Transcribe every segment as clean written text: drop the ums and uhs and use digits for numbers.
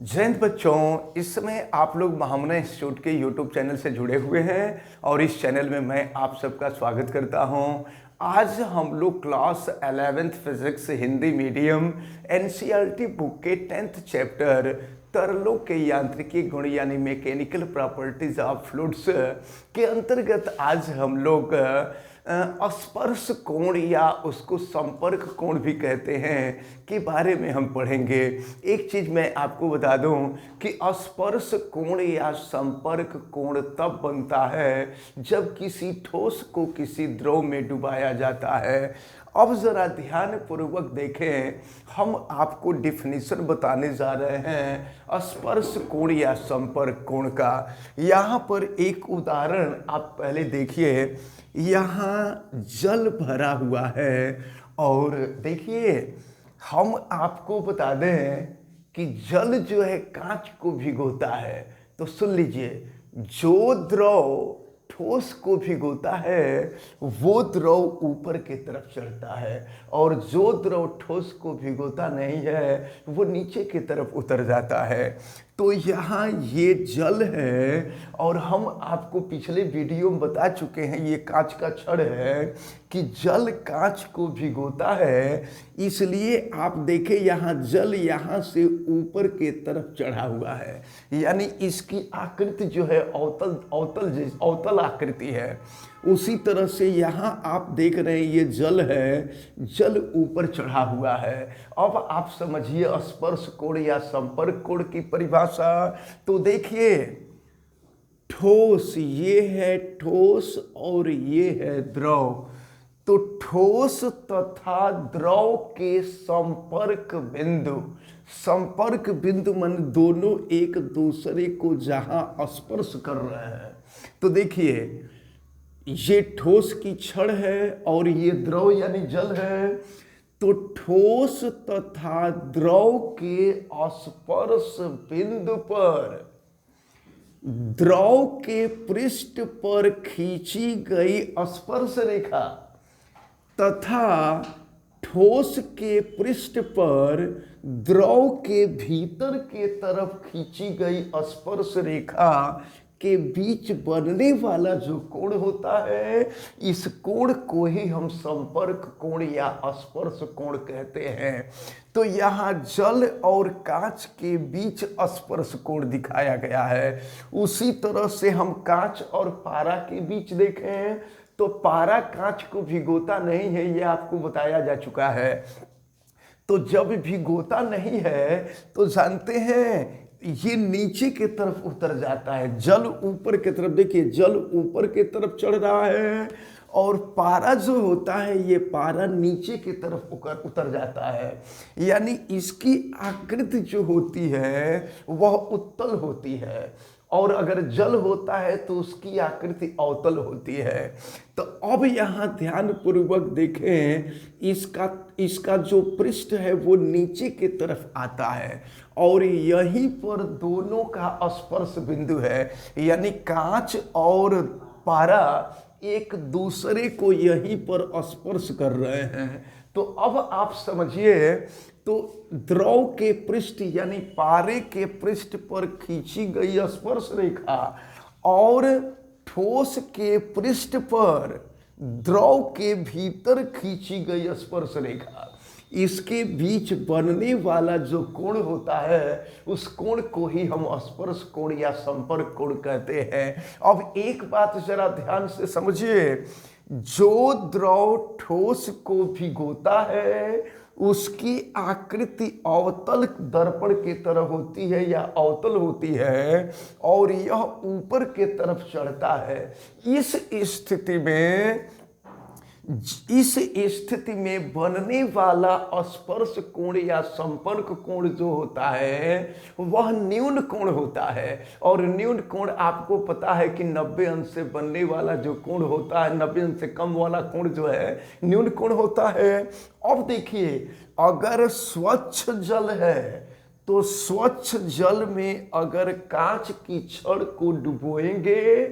जय हिंद बच्चों, इस समय आप लोग महामना इंस्टीट्यूट के यूट्यूब चैनल से जुड़े हुए हैं और इस चैनल में मैं आप सबका स्वागत करता हूं। आज हम लोग class 11th physics Hindi medium NCERT book के 10th चैप्टर तरलों के यांत्रिकी गुण यानी मैकेनिकल प्रॉपर्टीज ऑफ फ्लूइड्स के अंतर्गत आज हम लोग स्पर्श कोण या उसको संपर्क कोण भी कहते हैं के बारे में हम पढ़ेंगे। एक चीज़ मैं आपको बता दूं कि स्पर्श कोण या संपर्क कोण तब बनता है जब किसी ठोस को किसी द्रव में डुबाया जाता है। अब ज़रा ध्यान पूर्वक देखें, हम आपको डिफिनीशन बताने जा रहे हैं स्पर्श कोण या संपर्क कोण का। यहाँ पर एक उदाहरण आप पहले देखिए। यहाँ जल भरा हुआ है और देखिए हम आपको बता दें कि जल जो है कांच को भिगोता है। तो सुन लीजिए, जो द्रव ठोस को भिगोता है वो द्रव ऊपर की तरफ चढ़ता है और जो द्रव ठोस को भिगोता नहीं है वो नीचे की तरफ उतर जाता है। तो यहाँ ये जल है और हम आपको पिछले वीडियो में बता चुके हैं, ये कांच का छड़ है कि जल कांच को भिगोता है। इसलिए आप देखें यहाँ जल यहाँ से ऊपर के तरफ चढ़ा हुआ है, यानी इसकी आकृति जो है अवतल आकृति है। उसी तरह से यहाँ आप देख रहे हैं ये जल है, जल ऊपर चढ़ा हुआ है। अब आप समझिए स्पर्श कोण या संपर्क कोण की परिभाषा। तो देखिए, ठोस ये है ठोस और ये है द्रव। तो ठोस तथा द्रव के संपर्क बिंदु मन दोनों एक दूसरे को जहां स्पर्श कर रहे हैं। तो देखिए, ये ठोस की छड़ है और ये द्रव यानी जल है। तो ठोस तथा द्रव के स्पर्श बिंदु पर द्रव के पृष्ठ पर खींची गई स्पर्श रेखा तथा ठोस के पृष्ठ पर द्रव के भीतर के तरफ खींची गई स्पर्श रेखा के बीच बनने वाला जो कोण होता है, इस कोण को ही हम संपर्क कोण या स्पर्श कोण कहते हैं। तो यहाँ जल और कांच के बीच स्पर्श कोण दिखाया गया है। उसी तरह से हम कांच और पारा के बीच देखें तो पारा कांच को भिगोता नहीं है, यह आपको बताया जा चुका है। तो जब भिगोता नहीं है तो जानते हैं ये नीचे की तरफ उतर जाता है, जल ऊपर की तरफ। देखिए, जल ऊपर की तरफ चढ़ रहा है और पारा जो होता है ये पारा नीचे की तरफ उतर जाता है। यानी इसकी आकृति जो होती है वह उत्तल होती है और अगर जल होता है तो उसकी आकृति अवतल होती है। तो अब यहाँ ध्यान पूर्वक देखें, इसका जो पृष्ठ है वो नीचे की तरफ आता है और यहीं पर दोनों का स्पर्श बिंदु है, यानी कांच और पारा एक दूसरे को यहीं पर स्पर्श कर रहे हैं। तो अब आप समझिए, तो द्रव के पृष्ठ यानी पारे के पृष्ठ पर खींची गई स्पर्श रेखा और ठोस के पृष्ठ पर द्रव के भीतर खींची गई स्पर्श रेखा, इसके बीच बनने वाला जो कोण होता है उस कोण को ही हम स्पर्श कोण या संपर्क कोण कहते हैं। अब एक बात जरा ध्यान से समझिए, जो द्रव ठोस को भिगोता है उसकी आकृति अवतल दर्पण की तरह होती है या अवतल होती है और यह ऊपर के तरफ चढ़ता है। इस स्थिति में बनने वाला स्पर्श कोण या संपर्क कोण जो होता है वह न्यून कोण होता है। और न्यून कोण आपको पता है कि 90 अंश से बनने वाला जो कोण होता है, 90 अंश से कम वाला कोण जो है न्यून कोण होता है। अब देखिए, अगर स्वच्छ जल है तो स्वच्छ जल में अगर कांच की छड़ को डुबोएंगे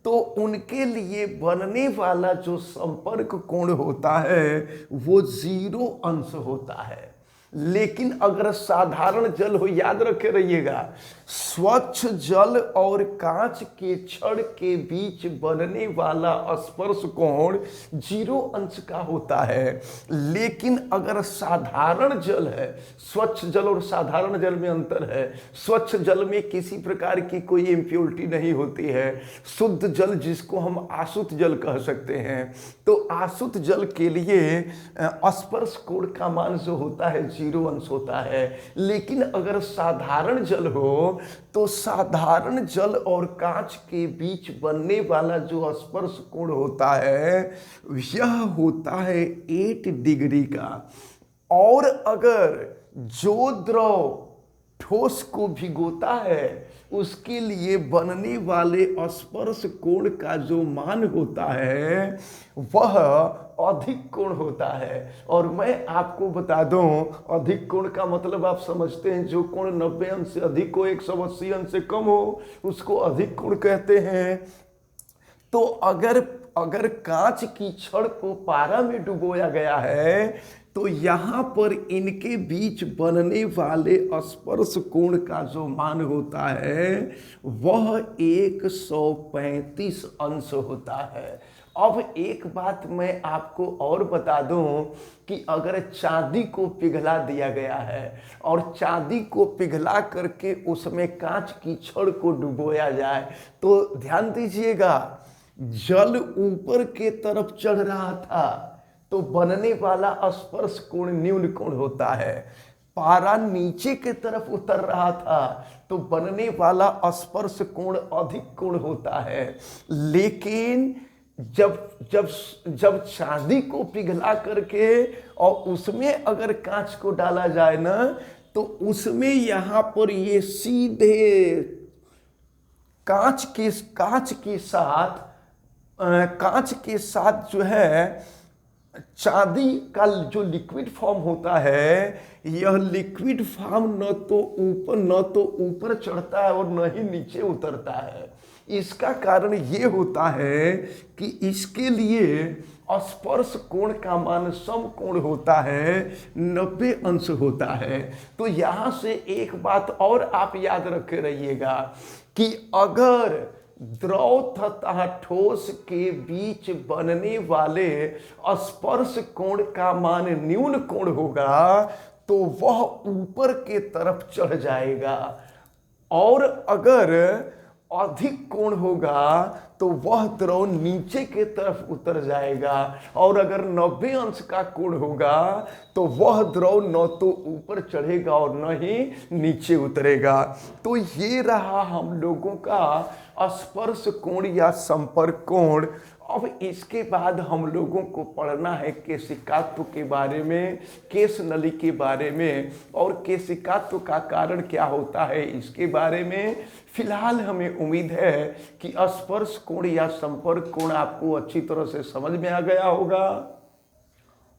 तो उनके लिए बनने वाला जो संपर्क कोण होता है वो 0 अंश होता है। लेकिन अगर साधारण जल हो, याद रखे रहिएगा, स्वच्छ जल और कांच के छड़ के बीच बनने वाला स्पर्श कोण 0 अंश का होता है। लेकिन अगर साधारण जल है, स्वच्छ जल और साधारण जल में अंतर है। स्वच्छ जल में किसी प्रकार की कोई इम्प्योरिटी नहीं होती है। शुद्ध जल जिसको हम आशुद्ध जल कह सकते हैं, तो आशुद्ध जल के लिए स्पर्श कोण का मान जो होता है 0 अंश होता है। लेकिन अगर साधारण जल हो तो साधारण जल और कांच के बीच बनने वाला जो स्पर्श कोण होता है यह होता है 8 डिग्री का। और अगर जो द्रव ठोस को भिगोता है उसके लिए बनने वाले स्पर्श कोण का जो मान होता है वह अधिक कोण होता है। और मैं आपको बता दूं, अधिक कोण का मतलब आप समझते हैं, जो कोण 90 अंश से अधिक हो, 180 अंश से कम हो, उसको अधिक कोण कहते हैं। तो अगर कांच की छड़ को पारा में डुबोया गया है तो यहां पर इनके बीच बनने वाले स्पर्श कोण का जो मान होता है वह 135 अंश होता है। अब एक बात मैं आपको और बता दूं कि अगर चांदी को पिघला दिया गया है और चांदी को पिघला करके उसमें कांच की छड़ को डुबोया जाए तो ध्यान दीजिएगा, जल ऊपर के तरफ चढ़ रहा था तो बनने वाला स्पर्श कोण न्यून कोण होता है। पारा नीचे के तरफ उतर रहा था तो बनने वाला स्पर्श कोण अधिक कोण होता है। लेकिन जब चांदी को पिघला करके और उसमें अगर कांच को डाला जाए ना तो उसमें यहां पर ये सीधे कांच के साथ जो है चांदी का जो लिक्विड फॉर्म होता है, यह लिक्विड फॉर्म न तो ऊपर चढ़ता है और न ही नीचे उतरता है। इसका कारण ये होता है कि इसके लिए स्पर्श कोण का मान समकोण होता है, 90 अंश होता है। तो यहां से एक बात और आप याद रखे रहिएगा कि अगर द्रव तथा ठोस के बीच बनने वाले स्पर्श कोण का मान न्यून कोण होगा तो वह ऊपर के तरफ चढ़ जाएगा, और अगर अधिक कोण होगा तो वह द्रव नीचे के तरफ उतर जाएगा, और अगर 90 अंश का कोण होगा तो वह द्रव न तो ऊपर चढ़ेगा और न ही नीचे उतरेगा। तो ये रहा हम लोगों का स्पर्श कोण या संपर्क कोण। अब इसके बाद हम लोगों को पढ़ना है केशिकात्व के बारे में, केश नली के बारे में, और केशिकात्व का कारण क्या होता है इसके बारे में। फिलहाल हमें उम्मीद है कि स्पर्श कोण या संपर्क कोण आपको अच्छी तरह से समझ में आ गया होगा।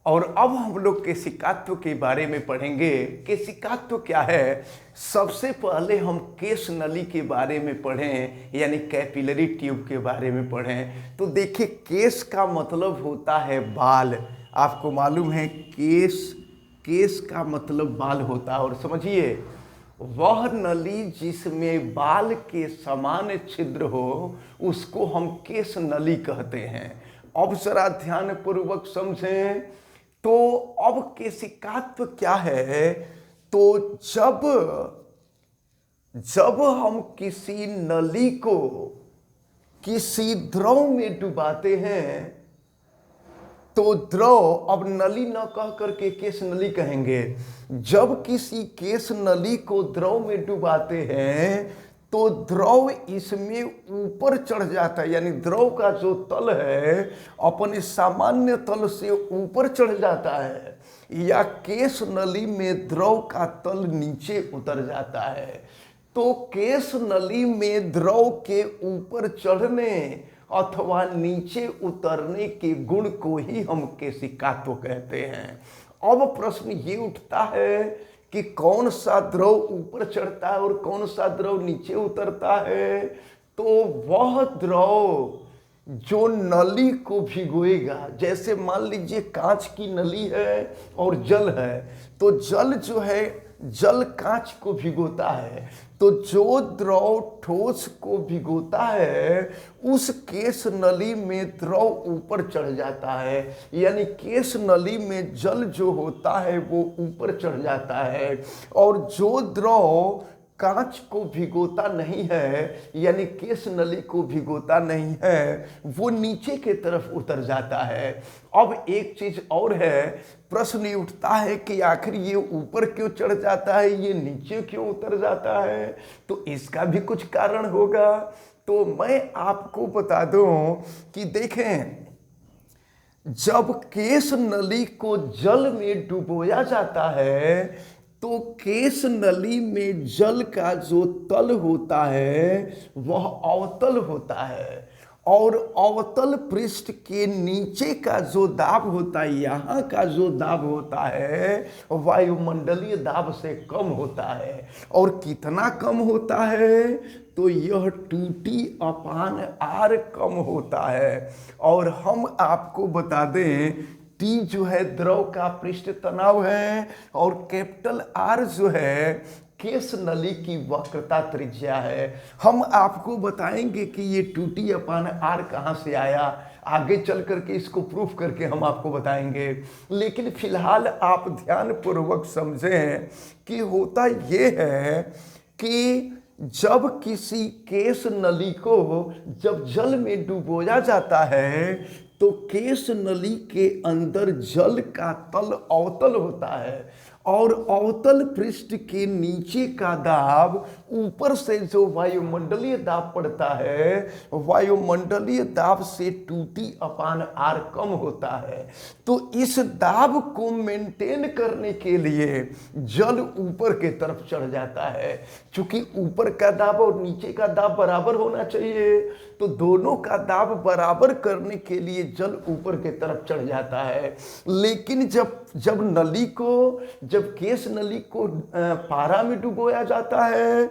और अब हम लोग केशिकात्व के बारे में पढ़ेंगे। केशिकात्व क्या है? सबसे पहले हम केश नली के बारे में पढ़ें, यानी कैपिलरी ट्यूब के बारे में पढ़ें। तो देखिए, केश का मतलब होता है बाल। आपको मालूम है केश का मतलब बाल होता है। और समझिए, वह नली जिसमें बाल के समान छिद्र हो उसको हम केश नली कहते हैं। अब जरा ध्यान पूर्वक समझें। तो अब केशिकात्व क्या है? तो जब हम किसी नली को किसी द्रव में डुबाते हैं तो द्रव, अब नली न कह करके केश नली कहेंगे, जब किसी केश नली को द्रव में डुबाते हैं तो द्रव इसमें ऊपर चढ़ जाता है, यानी द्रव का जो तल है अपने सामान्य तल से ऊपर चढ़ जाता है, या केश नली में द्रव का तल नीचे उतर जाता है। तो केश नली में द्रव के ऊपर चढ़ने अथवा नीचे उतरने के गुण को ही हम केशिकात्व कहते हैं। अब प्रश्न ये उठता है कि कौन सा द्रव ऊपर चढ़ता है और कौन सा द्रव नीचे उतरता है। तो वह द्रव जो नली को भिगोएगा, जैसे मान लीजिए कांच की नली है और जल है, तो जल जो है, जल कांच को भिगोता है, तो जो द्रव ठोस को भिगोता है उस केश नली में द्रव ऊपर चढ़ जाता है, यानी केश नली में जल जो होता है वो ऊपर चढ़ जाता है। और जो द्रव कांच को भिगोता नहीं है, यानी केश नली को भिगोता नहीं है, वो नीचे के तरफ उतर जाता है। अब एक चीज और है, प्रश्न ये उठता है कि आखिर ये ऊपर क्यों चढ़ जाता है, ये नीचे क्यों उतर जाता है, तो इसका भी कुछ कारण होगा। तो मैं आपको बता दूं कि देखें, जब केश नली को जल में डुबोया जाता है तो केश नली में जल का जो तल होता है वह अवतल होता है, और अवतल पृष्ठ के नीचे का जो दाब होता है, यहाँ का जो दाब होता है वायुमंडलीय दाब से कम होता है। और कितना कम होता है, तो यह 2T/R कम होता है। और हम आपको बता दें, T जो है द्रव का पृष्ठ तनाव है, और कैपिटल R जो है केश नली की वक्रता त्रिज्या है। हम आपको बताएंगे कि ये 2T/R कहाँ से आया, आगे चल करके इसको प्रूफ करके हम आपको बताएंगे। लेकिन फिलहाल आप ध्यान पूर्वक समझें कि होता ये है कि जब किसी केश नली को जब जल में डुबोया जाता है तो केश नली के अंदर जल का तल अवतल होता है, और अवतल पृष्ठ के नीचे का दाब, ऊपर से जो वायुमंडलीय दाब पड़ता है, वायुमंडलीय दाब से 2T/R कम होता है। तो इस दाब को मेंटेन करने के लिए जल ऊपर के तरफ चढ़ जाता है। चूंकि ऊपर का दाब और नीचे का दाब बराबर होना चाहिए, तो दोनों का दाब बराबर करने के लिए जल ऊपर के तरफ चढ़ जाता है। लेकिन जब नली को, जब केश नली को पारा में डुबोया जाता है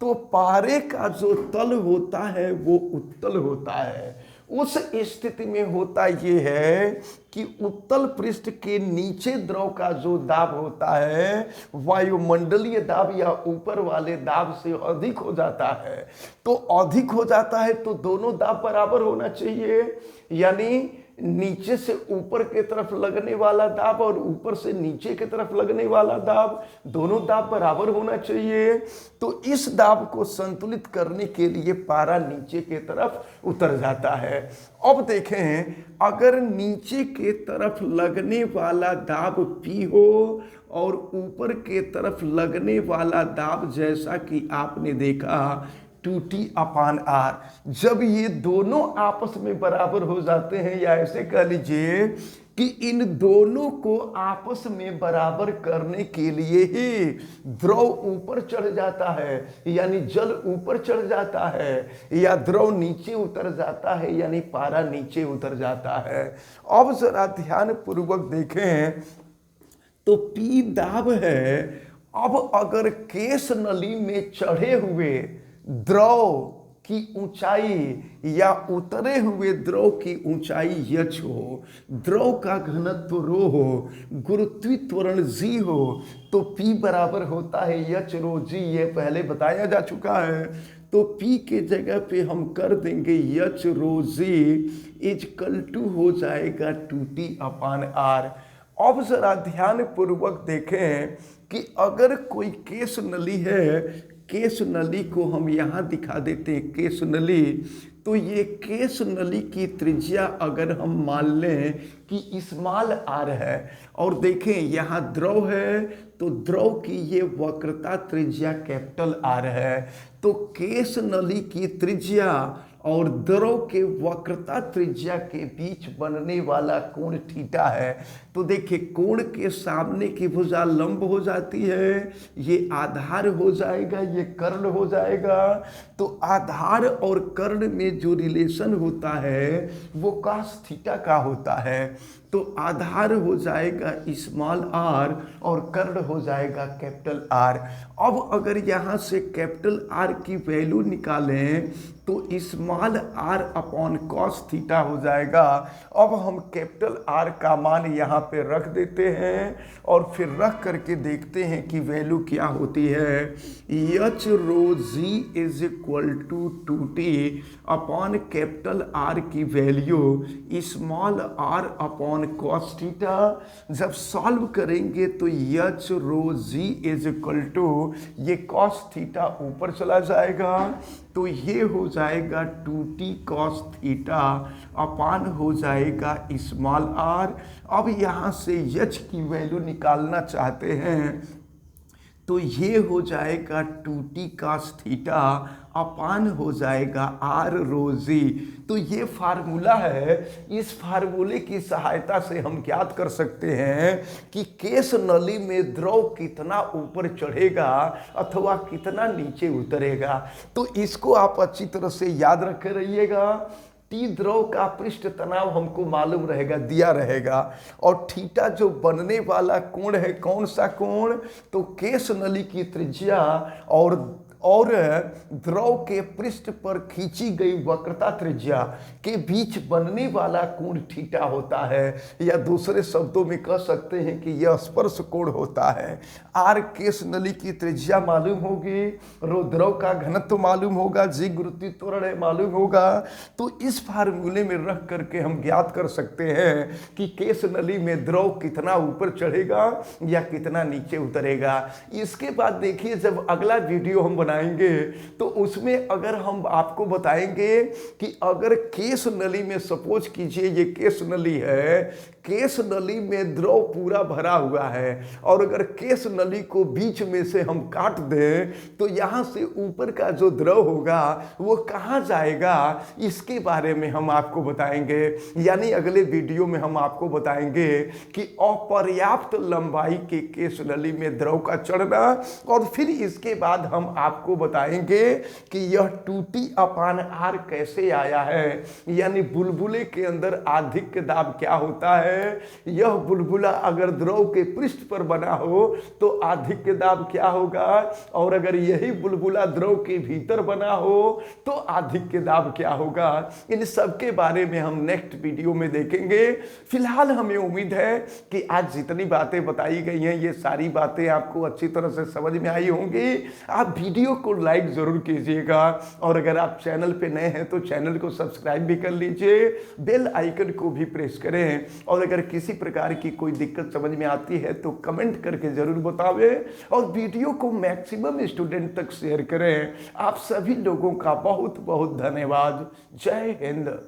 तो पारे का जो तल होता है वो उत्तल होता है। उस स्थिति में होता ये है कि उत्तल पृष्ठ के नीचे द्रव का जो दाब होता है वायुमंडलीय दाब या ऊपर वाले दाब से अधिक हो जाता है। तो अधिक हो जाता है तो दोनों दाब बराबर होना चाहिए, यानी नीचे से ऊपर के तरफ लगने वाला दाब और ऊपर से नीचे के तरफ लगने वाला दाब, दोनों दाब बराबर होना चाहिए। तो इस दाब को संतुलित करने के लिए पारा नीचे के तरफ उतर जाता है। अब देखें, अगर नीचे के तरफ लगने वाला दाब P हो और ऊपर के तरफ लगने वाला दाब, जैसा कि आपने देखा 2T/R, जब ये दोनों आपस में बराबर हो जाते हैं, या ऐसे कह लीजिए कि इन दोनों को आपस में बराबर करने के लिए ही द्रव ऊपर चढ़ जाता है, यानी जल ऊपर चढ़ जाता है, या द्रव नीचे उतर जाता है, यानी पारा नीचे उतर जाता है। अब जरा ध्यान पूर्वक देखें तो P दाब है। अब अगर केश नली में चढ़े हुए द्रव की ऊंचाई या उतरे हुए द्रव की ऊंचाई h हो, द्रव का घनत्व ρ हो, गुरुत्वीय g हो, तो P बराबर होता है h ρg। ये पहले बताया जा चुका है। तो P के जगह पे हम कर देंगे h ρg इक्वल टू हो जाएगा 2T/R। अब जरा ध्यान पूर्वक देखें कि अगर कोई केश नली है, केश नली को हम यहाँ दिखा देते हैं केश नली, तो ये केश नली की त्रिज्या अगर हम मान लें कि स्मॉल r है, और देखें यहाँ द्रव है तो द्रव की ये वक्रता त्रिज्या कैपिटल R है, तो केश नली की त्रिज्या और द्रव के वक्रता त्रिज्या के बीच बनने वाला कोण थीटा है। तो देखिए, कोण के सामने की भुजा लंब हो जाती है, ये आधार हो जाएगा, ये कर्ण हो जाएगा। तो आधार और कर्ण में जो रिलेशन होता है वो cos थीटा का होता है। तो आधार हो जाएगा स्मॉल आर और कर्ण हो जाएगा कैपिटल आर। अब अगर यहाँ से कैपिटल आर की वैल्यू निकालें तो small r upon cos theta हो जाएगा। अब हम कैपिटल आर का मान यहाँ पे रख देते हैं और फिर रख करके देखते हैं कि वैल्यू क्या होती है। H rho g is equal to 2t upon capital r की value small r upon cos theta. जब सॉल्व करेंगे तो h rho g is equal to ये कॉस थीटा ऊपर चला जाएगा तो ये हो जाएगा 2t कॉस थीटा अपान हो जाएगा स्मॉल आर। अब यहाँ से एच की वैल्यू निकालना चाहते हैं तो ये हो जाएगा 2t कॉस थीटा अपान हो जाएगा आर रो जी। तो ये फार्मूला है, इस फार्मूले की सहायता से हम ज्ञात कर सकते हैं कि केस नली में द्रव कितना ऊपर चढ़ेगा अथवा कितना नीचे उतरेगा। तो इसको आप अच्छी तरह से याद रखे रहिएगा। टी द्रव का पृष्ठ तनाव हमको मालूम रहेगा, दिया रहेगा, और थीटा जो बनने वाला कोण है कौन सा कोण, तो केस नली की त्रिज्या और द्रव के पृष्ठ पर खींची गई वक्रता त्रिज्या के बीच बनने वाला कोण थीटा होता है, या दूसरे शब्दों में कह सकते हैं कि यह स्पर्श कोण होता है। आर केस नली की त्रिज्या मालूम होगी, रो द्रव का घनत्व मालूम होगा, जी गुरुत्वीय त्वरण मालूम होगा। तो इस फार्मूले में रख करके हम ज्ञात कर सकते हैं कि केस नली में द्रव कितना ऊपर चढ़ेगा या कितना नीचे उतरेगा। इसके बाद देखिए जब अगला वीडियो हम बनाएंगे तो उसमें अगर हम आपको बताएंगे कि अगर केस नली में, सपोज कीजिए ये केस नली है, केस नली में द्रव पूरा भरा हुआ है और अगर केस नली को बीच में से हम काट दें तो यहाँ से ऊपर का जो द्रव होगा वो कहाँ जाएगा, इसके बारे में हम आपको बताएंगे। यानी अगले वीडियो में हम आपको बताएंगे कि अपर्याप्त लंबाई के केस नली में द्रव का चढ़ना, और फिर इसके बाद हम आपको बताएंगे कि यह 2t अपान आर कैसे आया है, यानी बुलबुले के अंदर आधिक्य दाब क्या होता है। यह बुलबुला अगर द्रव के पृष्ठ पर बना हो तो आधिक्य दाब क्या होगा, और अगर यही बुलबुला द्रव के भीतर बना हो तो आधिक्य दाब क्या होगा। इन सब के बारे में हम नेक्स्ट वीडियो में देखेंगे। फिलहाल हमें उम्मीद है कि आज जितनी बातें बताई गई हैं ये सारी बातें आपको अच्छी तरह से समझ में आई होंगी। आप वीडियो को लाइक जरूर कीजिएगा, और अगर आप चैनल पे नए हैं तो चैनल को सब्सक्राइब भी कर लीजिए, बेल आइकन को भी प्रेस करें, और अगर किसी प्रकार की कोई दिक्कत समझ में आती है तो कमेंट करके जरूर बतावें, और वीडियो को मैक्सिमम स्टूडेंट तक शेयर करें। आप सभी लोगों का बहुत बहुत धन्यवाद। जय हिंद।